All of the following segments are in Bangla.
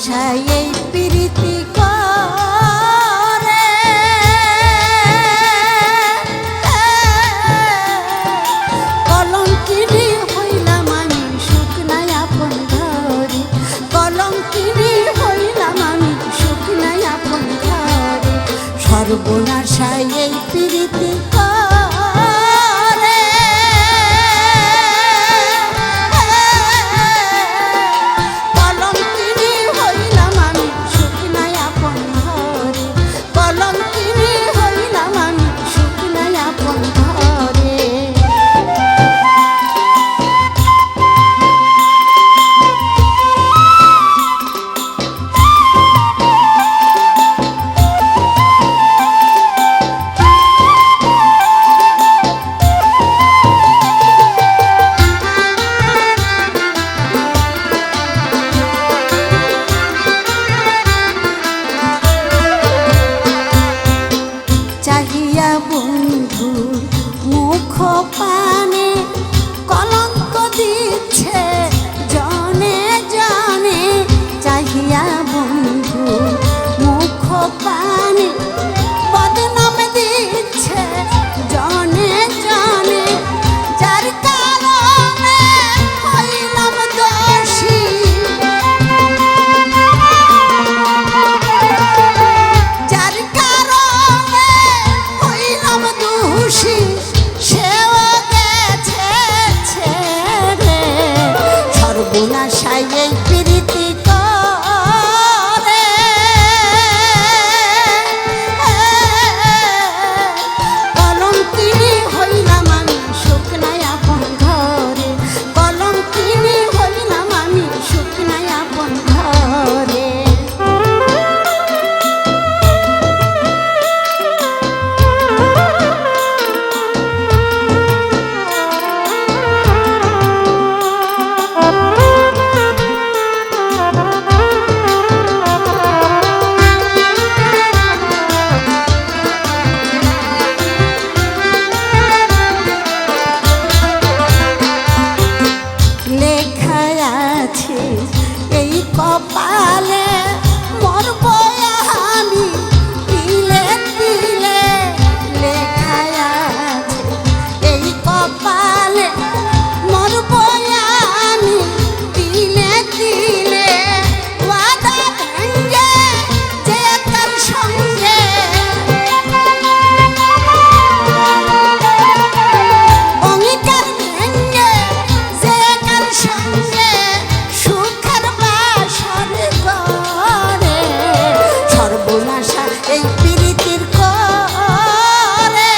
আশায় এই প্রীতি করে কলঙ্কিনী হইলাম আমি সুখ নাই আপন ঘরে, কলঙ্কিনী হইলাম আমি সুখ নাই আপন ঘরে, সর্বনাশায় এই প্রীতি বন্ধুর মুখ পানে কলঙ্ক দিচ্ছে জনে জনে, চাহিয়া বন্ধুর মুখ পানে বদনাম দিচ্ছে জনে জনে, যার কারণে হইলাম দোষী, যার কারণে হইলাম দোষী, সেও গেছে ছেড়ে, সর্বনাশায় এই প্রীতি করে কলঙ্কিনী হইলাম আমি সুখ নাই আপন ঘরে, কলঙ্কিনী হইলাম আমি সুখ নাই আপন ঘরে। এই কপালে মরব আমি তিলে তিলে, লেখা আছে এই কপালে মরব আমি তিলে তিলে, ওয়াদা ভেঙে যে তার সঙ্গে অঙ্গীকার ভেঙে যে তার সঙ্গে সুখের বাসর করে, সর্বনাশা এই প্রীতির করে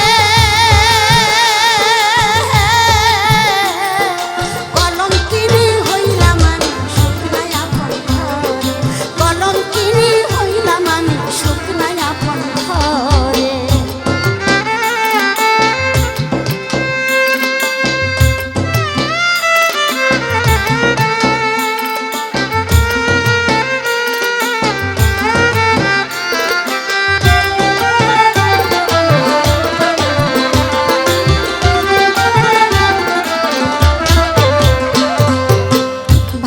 কলঙ্কিনী হইলাম আমি সুখ নাই আপন ঘরে, কলঙ্কিনী হইলাম আমি সুখ নাই আপন ঘরে।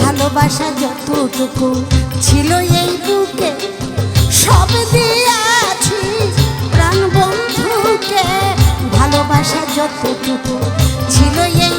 ভালোবাসা যতটুকু ছিল এই বুকে সব দিয়াছি প্রাণ বন্ধুকে, ভালোবাসা যতটুকু ছিল এই